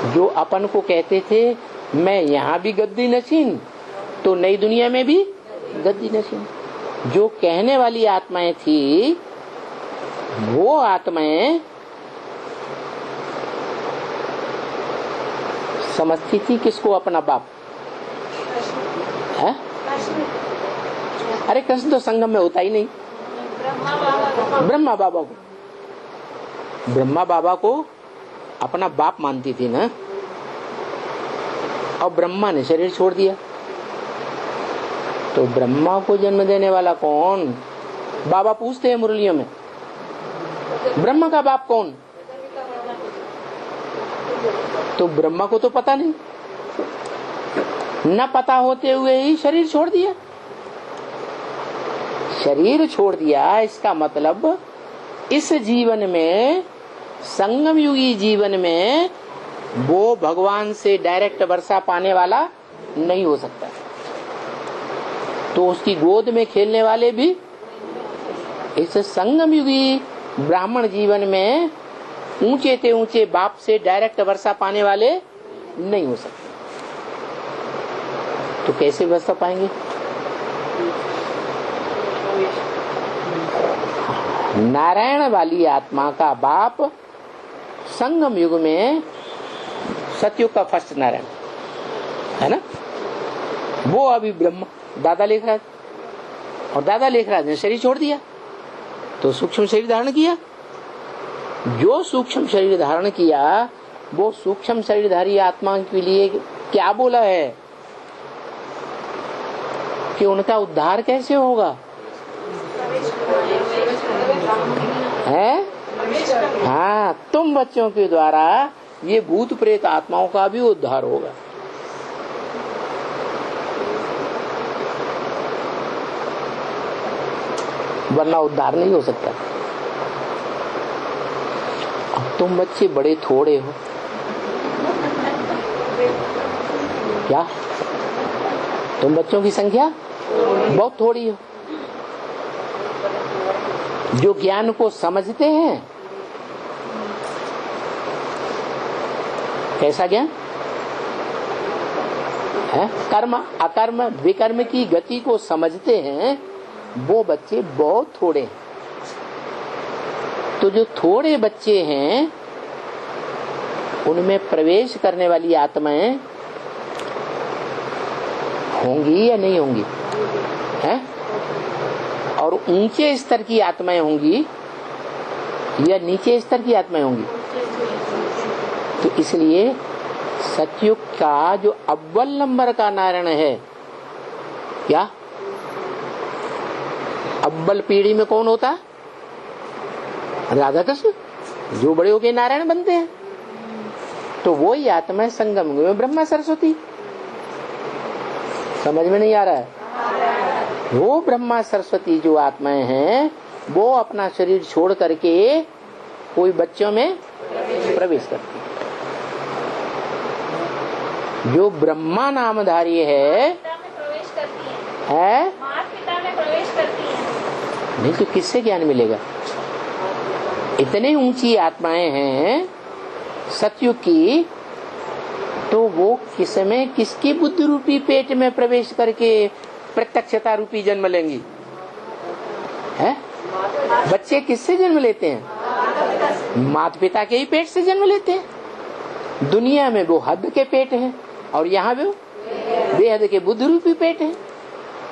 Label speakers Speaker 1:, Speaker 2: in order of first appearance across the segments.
Speaker 1: जो अपन को कहते थे मैं यहाँ भी गद्दी नशीन तो नई दुनिया में भी गद्दी नशीन, जो कहने वाली आत्माएं थी वो आत्माएं समझती थी किसको अपना बाप है? अरे कृष्ण तो संगम में होता ही नहीं। ब्रह्मा बाबा को अपना बाप मानती थी ना, और ब्रह्मा ने शरीर छोड़ दिया तो ब्रह्मा को जन्म देने वाला कौन? बाबा पूछते हैं मुरलियों में, ब्रह्मा का बाप कौन? तो ब्रह्मा को तो पता नहीं, न पता होते हुए ही शरीर छोड़ दिया। शरीर छोड़ दिया इसका मतलब इस जीवन में, संगम युगी जीवन में वो भगवान से डायरेक्ट वर्षा पाने वाला नहीं हो सकता, तो उसकी गोद में खेलने वाले भी इस संगम युगी ब्राह्मण जीवन में ऊंचे से ऊंचे बाप से डायरेक्ट वर्षा पाने वाले नहीं हो सकते। तो कैसे वर्षा पाएंगे? नारायण वाली आत्मा का बाप संगम युग में सतयुग का फर्स्ट नारायण है ना, वो अभी ब्रह्मा दादा लेखराज, और दादा लेखराज ने शरीर छोड़ दिया तो सूक्ष्म शरीर धारण किया। जो सूक्ष्म शरीर धारण किया वो सूक्ष्म शरीरधारी आत्मा के लिए क्या बोला है कि उनका उद्धार कैसे होगा है? हाँ, तुम बच्चों के द्वारा ये भूत प्रेत आत्माओं का भी उद्धार होगा। वरना उद्धार नहीं हो सकता। अब तुम बच्चे बड़े थोड़े हो क्या? तुम बच्चों की संख्या बहुत थोड़ी हो जो ज्ञान को समझते हैं। कैसा ज्ञान है? कर्म अकर्म विकर्म की गति को समझते हैं, वो बच्चे बहुत थोड़े हैं। तो जो थोड़े बच्चे हैं उनमें प्रवेश करने वाली आत्माएं होंगी या नहीं होंगी है? और ऊंचे स्तर की आत्माएं होंगी या नीचे स्तर की आत्माएं होंगी? तो इसलिए सतयुग का जो अव्वल नंबर का नारायण है, क्या अव्वल पीढ़ी में कौन होता? राधा कृष्ण, जो बड़े होके नारायण बनते हैं। तो वो ही आत्मा संगम में ब्रह्मा सरस्वती। समझ में नहीं आ रहा है? वो ब्रह्मा सरस्वती जो आत्माएं हैं वो अपना शरीर छोड़ करके कोई बच्चों में प्रवेश करती है। जो ब्रह्मा नामधारी है नहीं तो किससे ज्ञान मिलेगा? इतनी ऊंची आत्माएं हैं सतयुग की, तो वो किसमें किसकी बुद्धि रूपी पेट में प्रवेश करके प्रत्यक्षता रूपी जन्म लेंगी है? बच्चे किससे जन्म लेते हैं? माता पिता के ही पेट से जन्म लेते हैं। दुनिया में वो हद के पेट है और यहाँ भी बेहद के बुद्धि रूपी पेट है,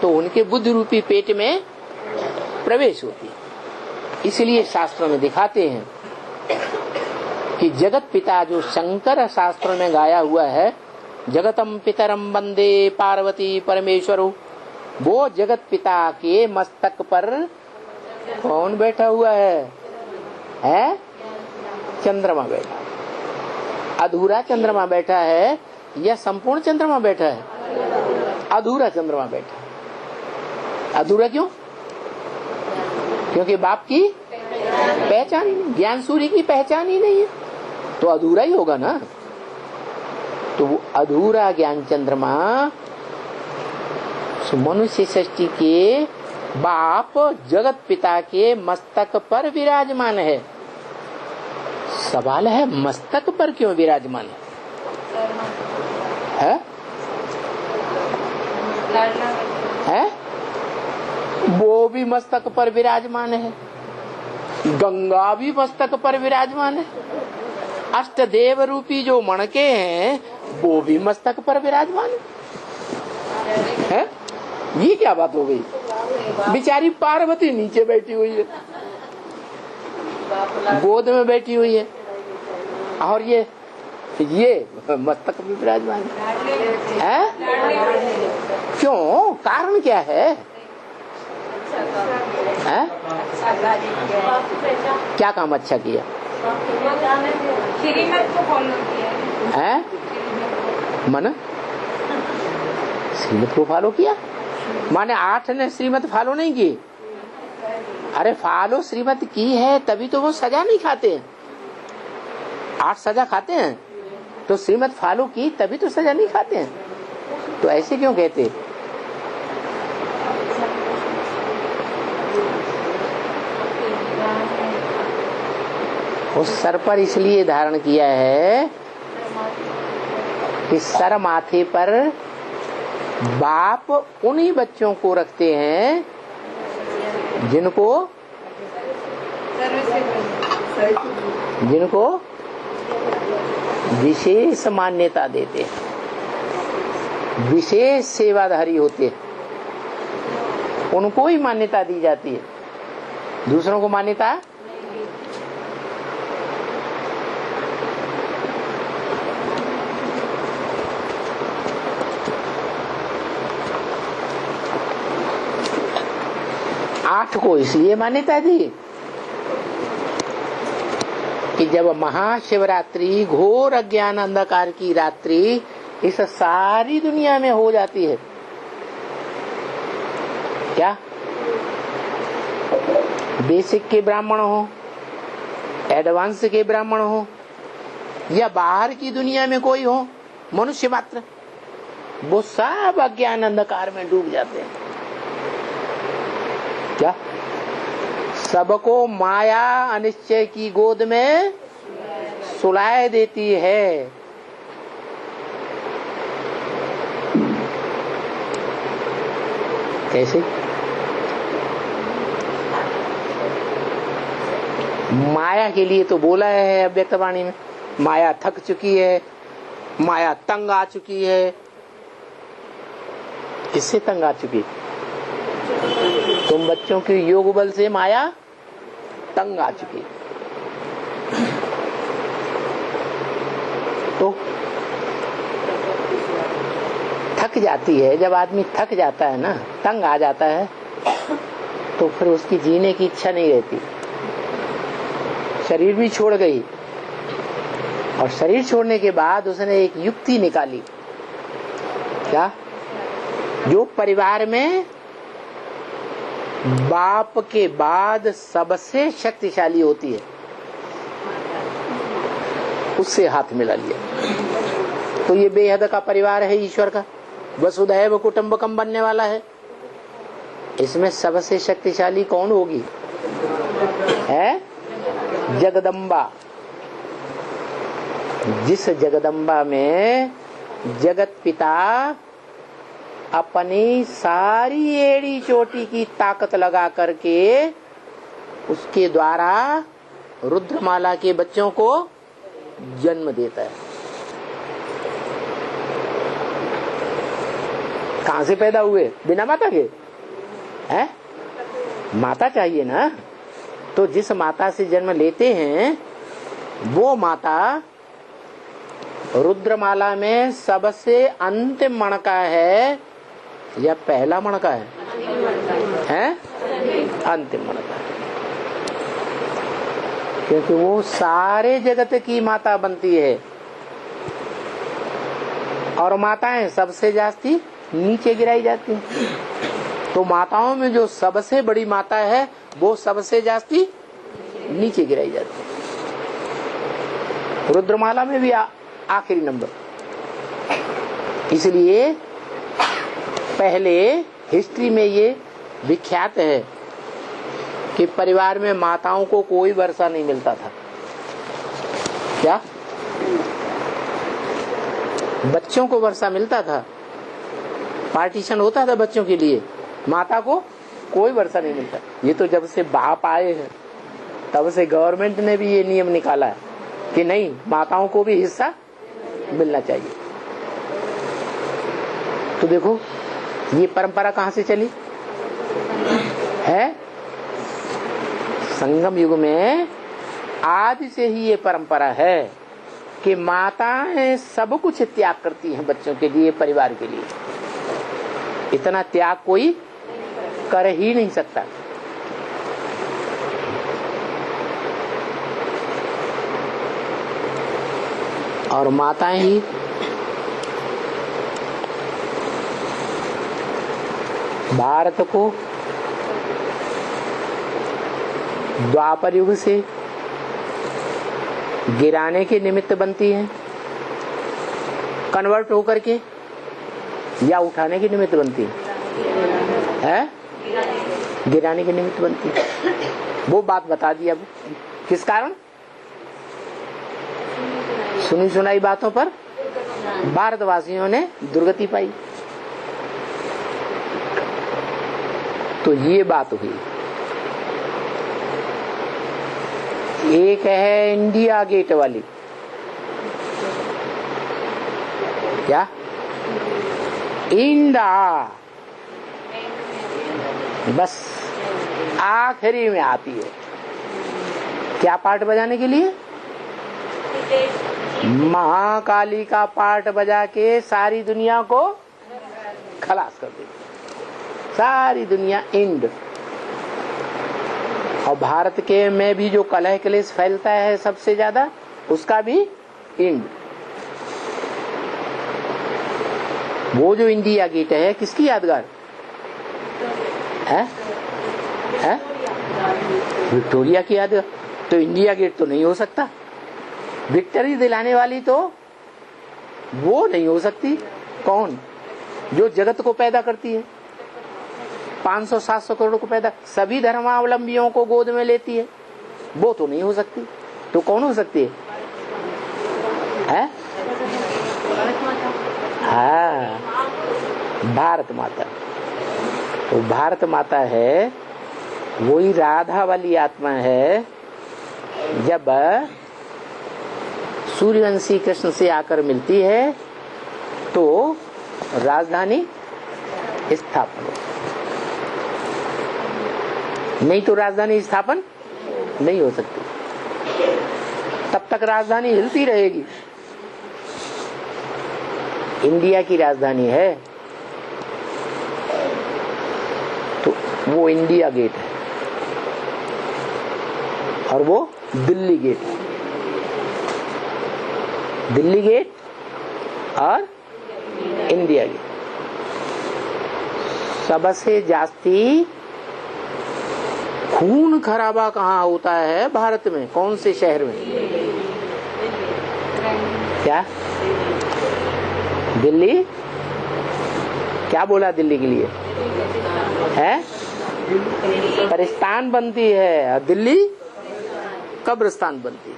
Speaker 1: तो उनके बुद्धि रूपी पेट में प्रवेश होती है। इसलिए शास्त्रों में दिखाते हैं कि जगत पिता जो शंकर शास्त्रों में गाया हुआ है, जगतम पितरम वंदे पार्वती परमेश्वरो, वो जगत पिता के मस्तक पर कौन बैठा हुआ है? चंद्रमा बैठा। अधूरा चंद्रमा बैठा है या संपूर्ण चंद्रमा बैठा है? अधूरा चंद्रमा बैठा। अधूरा क्यों? क्योंकि बाप की पहचान ही नहीं, ज्ञान सूर्य की पहचान ही नहीं है, तो अधूरा ही होगा ना। तो वो अधूरा ज्ञान चंद्रमा मनुष्य सृष्टि के बाप जगत पिता के मस्तक पर विराजमान है। सवाल है मस्तक पर क्यों विराजमान है? है, वो भी मस्तक पर विराजमान है, गंगा भी मस्तक पर विराजमान है, अष्टदेव रूपी जो मणके हैं वो भी मस्तक पर विराजमान है। ये क्या बात हो गई? बेचारी पार्वती नीचे बैठी हुई है, गोद में बैठी हुई है, और ये मस्तक में विराजमान है। क्यों? कारण क्या है? क्या काम अच्छा किया?
Speaker 2: श्रीमत को फॉलो किया
Speaker 1: है, मन श्रीमत को फॉलो किया, माने 8 ने श्रीमत फॉलो नहीं की। अरे फॉलो श्रीमत की है तभी तो वो सजा नहीं खाते हैं। 8 सजा खाते हैं, तो श्रीमत फॉलो की तभी तो सजा नहीं खाते हैं। तो ऐसे क्यों कहते? उस सर पर इसलिए धारण किया है कि सर माथे पर बाप उन्हीं बच्चों को रखते हैं जिनको विशेष मान्यता देते हैं, विशेष सेवाधारी होते हैं, उनको ही मान्यता दी जाती है, दूसरों को मान्यता। आठ को इसलिए मान्यता दी कि जब महाशिवरात्रि घोर अज्ञान अंधकार की रात्रि इस सारी दुनिया में हो जाती है, क्या बेसिक के ब्राह्मण हो, एडवांस के ब्राह्मण हो, या बाहर की दुनिया में कोई हो, मनुष्य मात्र, वो सब अज्ञान अंधकार में डूब जाते हैं। क्या सबको माया अनिश्चय की गोद में सुलाए देती है। कैसे? माया के लिए तो बोला है अव्यक्तवाणी में, माया थक चुकी है, माया तंग आ चुकी है। किससे तंग आ चुकी? तुम बच्चों के योग बल से माया तंग आ चुकी। तो थक जाती है, जब आदमी थक जाता है ना, तंग आ जाता है, तो फिर उसकी जीने की इच्छा नहीं रहती। शरीर भी छोड़ गई, और शरीर छोड़ने के बाद उसने एक युक्ति निकाली। क्या? जो परिवार में बाप के बाद सबसे शक्तिशाली होती है, उससे हाथ मिला लिया। तो ये बेहद का परिवार है ईश्वर का, वसुधैव कुटुंबकम बनने वाला है। इसमें सबसे शक्तिशाली कौन होगी? है जगदम्बा। जिस जगदम्बा में जगत पिता अपनी सारी एड़ी चोटी की ताकत लगा करके उसके द्वारा रुद्रमाला के बच्चों को जन्म देता है। कहां से पैदा हुए? बिना माता के? है माता चाहिए ना। तो जिस माता से जन्म लेते हैं वो माता रुद्रमाला में सबसे अंतिम मणका है या पहला मणका है? अंतिम मणका है, क्योंकि वो सारे जगत की माता बनती है। और माताएं सबसे जास्ती नीचे गिराई जाती हैं। तो माताओं में जो सबसे बड़ी माता है वो सबसे जास्ती नीचे गिराई जाती है। रुद्रमाला में भी आखिरी नंबर। इसलिए पहले हिस्ट्री में ये विख्यात है कि परिवार में माताओं को कोई वर्षा नहीं मिलता था। क्या? बच्चों को वर्षा मिलता था, पार्टीशन होता था बच्चों के लिए, माता को कोई वर्षा नहीं मिलता। ये तो जब से बाप आए हैं तब से गवर्नमेंट ने भी ये नियम निकाला है कि नहीं, माताओं को भी हिस्सा मिलना चाहिए। तो देखो ये परंपरा कहां से चली है? संगम युग में आदि से ही ये परंपरा है कि माताएं सब कुछ त्याग करती हैं बच्चों के लिए, परिवार के लिए। इतना त्याग कोई कर ही नहीं सकता। और माताएं ही भारत को द्वापर युग से गिराने के निमित्त बनती हैं, कन्वर्ट होकर के, या उठाने के निमित्त बनती है? गिराने के निमित्त बनती है। वो बात बता दी। अब किस कारण? सुनी सुनाई बातों पर भारतवासियों ने दुर्गति पाई। तो ये बात हुई। एक है इंडिया गेट वाली, क्या इंदा, बस आखिरी में आती है। क्या पार्ट बजाने के लिए? महाकाली का पार्ट बजा के सारी दुनिया को खलास कर देती, सारी दुनिया इंड। और भारत के में भी जो कलह क्लेश फैलता है सबसे ज्यादा, उसका भी इंड। वो जो इंडिया गेट है किसकी यादगार है? विक्टोरिया की यादगार। तो इंडिया गेट तो नहीं हो सकता। विक्ट्री दिलाने वाली तो वो नहीं हो सकती। कौन? जो जगत को पैदा करती है, 500-700 करोड़ को पैदा, सभी धर्मावलंबियों को गोद में लेती है, वो तो नहीं हो सकती। तो कौन हो सकती है? हाँ, भारत माता। तो भारत माता है, वही राधा वाली आत्मा है। जब सूर्यवंशी कृष्ण से आकर मिलती है तो राजधानी स्थापन, नहीं तो राजधानी स्थापन नहीं हो सकती। तब तक राजधानी हिलती रहेगी। इंडिया की राजधानी है तो वो इंडिया गेट है, और वो दिल्ली गेट है। दिल्ली गेट और इंडिया गेट। सबसे जास्ती खून खराबा कहाँ होता है भारत में? कौन से शहर में? क्या दिल्ली? क्या बोला दिल्ली के लिए? है परिस्तान बनती है, दिल्ली कब्रिस्तान बनती है।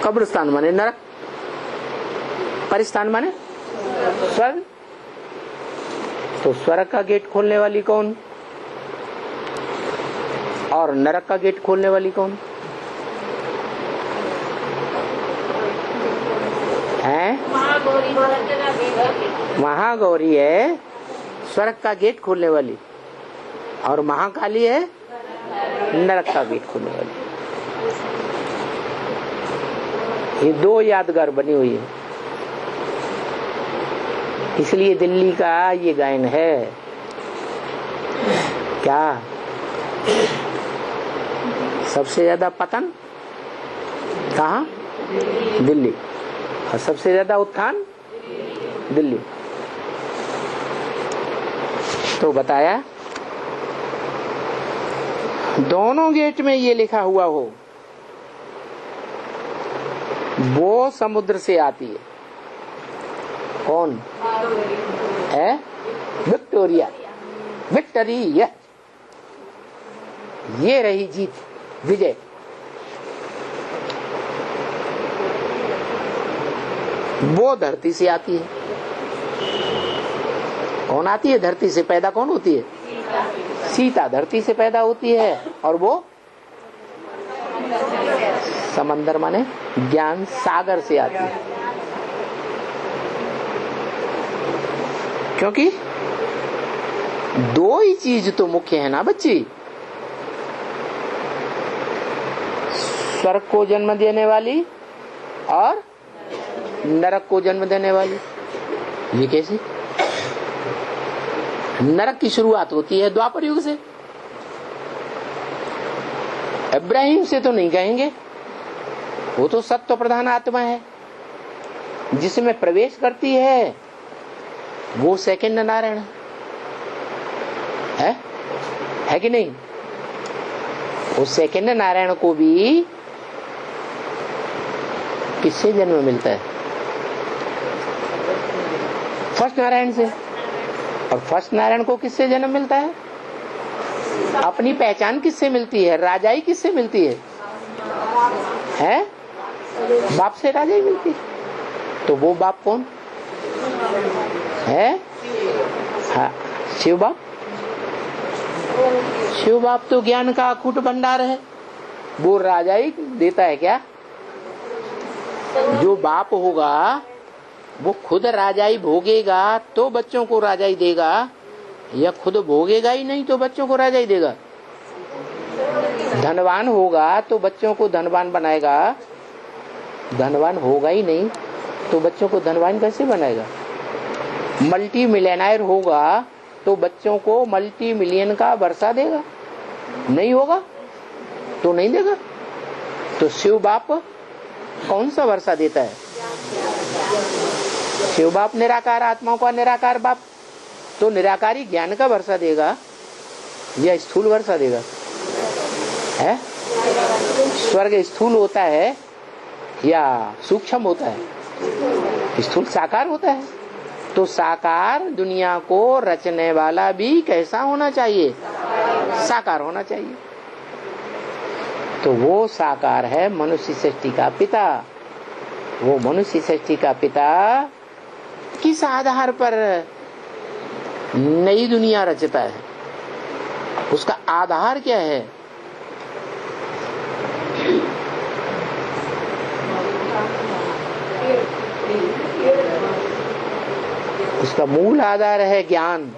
Speaker 1: कब्रिस्तान माने नरक, परिस्तान माने स्वर्ग। तो स्वर्ग का गेट खोलने वाली कौन और नरक का गेट खोलने वाली कौन है? महागौरी है स्वर्ग का गेट खोलने वाली, और महाकाली है नरक का गेट खोलने वाली। ये दो यादगार बनी हुई है। इसलिए दिल्ली का ये गायन है। क्या सबसे ज्यादा पतन कहाँ? दिल्ली। और सबसे ज्यादा उत्थान दिल्ली। तो बताया दोनों गेट में ये लिखा हुआ हो, वो समुद्र से आती है। कौन है? Victoria, victory. ये रही जीत, विजय। वो धरती से आती है। कौन आती है धरती से? पैदा कौन होती है? सीता धरती से पैदा होती है। और वो समंदर माने ज्ञान सागर से आती है। क्योंकि दो ही चीज तो मुख्य है ना बच्ची, स्वर्ग को जन्म देने वाली और नरक को जन्म देने वाली। ये कैसे? नरक की शुरुआत होती है द्वापर युग से। इब्राहिम से तो नहीं कहेंगे, वो तो सत्व प्रधान आत्मा है। जिसमें प्रवेश करती है वो सेकंड नारायण है कि नहीं? वो सेकंड नारायण को भी किससे जन्म मिलता है? फर्स्ट नारायण से। और फर्स्ट नारायण को किससे जन्म मिलता है? अपनी पहचान किससे मिलती है? राजाई किससे मिलती है? बाप से राजाई मिलती है। तो वो बाप कौन है? हाँ, शिव बाप। शिव बाप तो ज्ञान का अकूट भंडार है। वो राजाई देता है क्या? जो बाप होगा वो खुद राजाई भोगेगा तो बच्चों को राजाई देगा, या खुद भोगेगा ही नहीं तो बच्चों को राजाई देगा? धनवान होगा तो बच्चों को धनवान बनाएगा, धनवान होगा ही नहीं तो बच्चों को धनवान कैसे बनाएगा? मल्टी मिलियनर होगा तो बच्चों को मल्टी मिलियन का वर्षा देगा, नहीं होगा तो नहीं देगा। तो शिव बाप कौन सा वर्षा देता है? शिव बाप निराकार आत्माओं का निराकार बाप, तो निराकारी ज्ञान का वर्षा देगा या स्थूल वर्षा देगा? है स्वर्ग स्थूल होता है या सूक्ष्म होता है? स्थूल साकार होता है। तो साकार दुनिया को रचने वाला भी कैसा होना चाहिए? साकार होना चाहिए। तो वो साकार है मनुष्य सृष्टि का पिता। वो मनुष्य सृष्टि का पिता किस आधार पर नई दुनिया रचता है? उसका आधार क्या है? उसका मूल आधार है ज्ञान।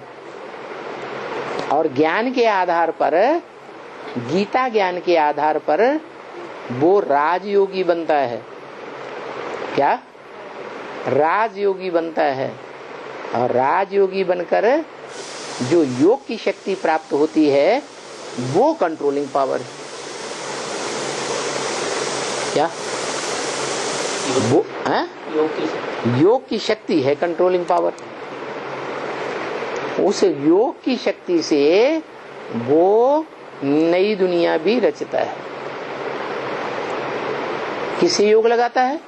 Speaker 1: और ज्ञान के आधार पर, गीता ज्ञान के आधार पर वो राजयोगी बनता है। क्या? राजयोगी बनता है। और राजयोगी बनकर जो योग की शक्ति प्राप्त होती है वो कंट्रोलिंग पावर। क्या वो है? योग की शक्ति है कंट्रोलिंग पावर। उस योग की शक्ति से वो नई दुनिया भी रचता है। किसे योग लगाता है?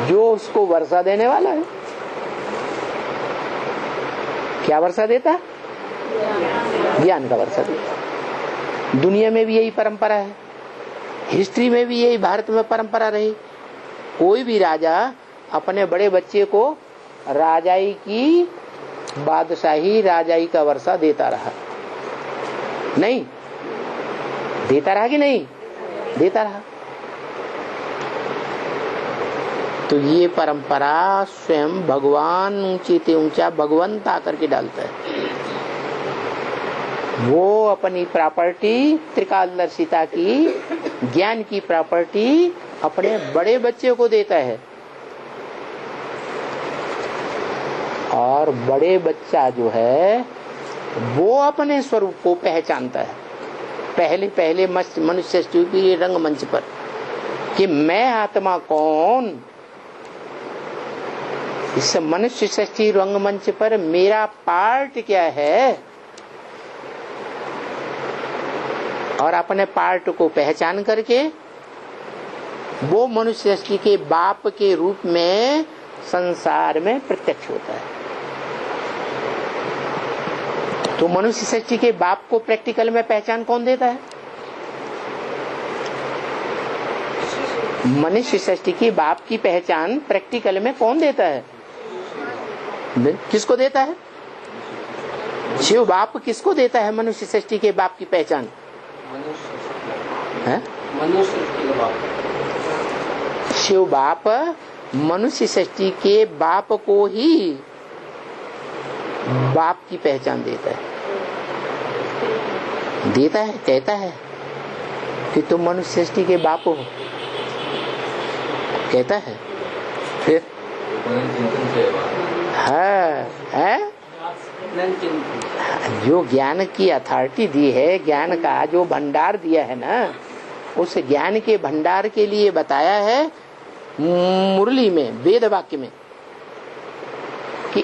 Speaker 1: जो उसको वर्षा देने वाला है। क्या वर्षा देता? ज्ञान का वर्षा देता। दुनिया में भी यही परंपरा है, हिस्ट्री में भी यही भारत में परंपरा रही। कोई भी राजा अपने बड़े बच्चे को राजाई की बादशाही, राजाई का वर्षा देता रहा। नहीं देता रहा कि नहीं देता रहा? तो ये परंपरा स्वयं भगवान ऊंचे से ऊंचा भगवंत आकर के डालता है। वो अपनी प्रॉपर्टी त्रिकालदर्शिता की, ज्ञान की प्रॉपर्टी अपने बड़े बच्चे को देता है। और बड़े बच्चा जो है वो अपने स्वरूप को पहचानता है। पहले पहले मनुष्य की रंगमंच पर कि मैं आत्मा कौन, इस मनुष्य सृष्टि रंगमंच पर मेरा पार्ट क्या है, और अपने पार्ट को पहचान करके वो मनुष्य सृष्टि के बाप के रूप में संसार में प्रत्यक्ष होता है। तो मनुष्य सृष्टि के बाप को प्रैक्टिकल में पहचान कौन देता है? मनुष्य सृष्टि की बाप की पहचान प्रैक्टिकल में कौन देता है? किसको देता है? शिव बाप किसको देता है मनुष्य सृष्टि के बाप की पहचान? शिव बाप मनुष्य सृष्टि के बाप को ही बाप की पहचान देता है, कहता है कि तुम मनुष्य सृष्टि के बाप हो, कहता है। फिर है जो ज्ञान की अथॉरिटी दी है, ज्ञान का जो भंडार दिया है ना, उस ज्ञान के भंडार के लिए बताया है मुरली में, वेद वाक्य में, कि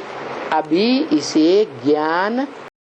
Speaker 1: अभी इसे ज्ञान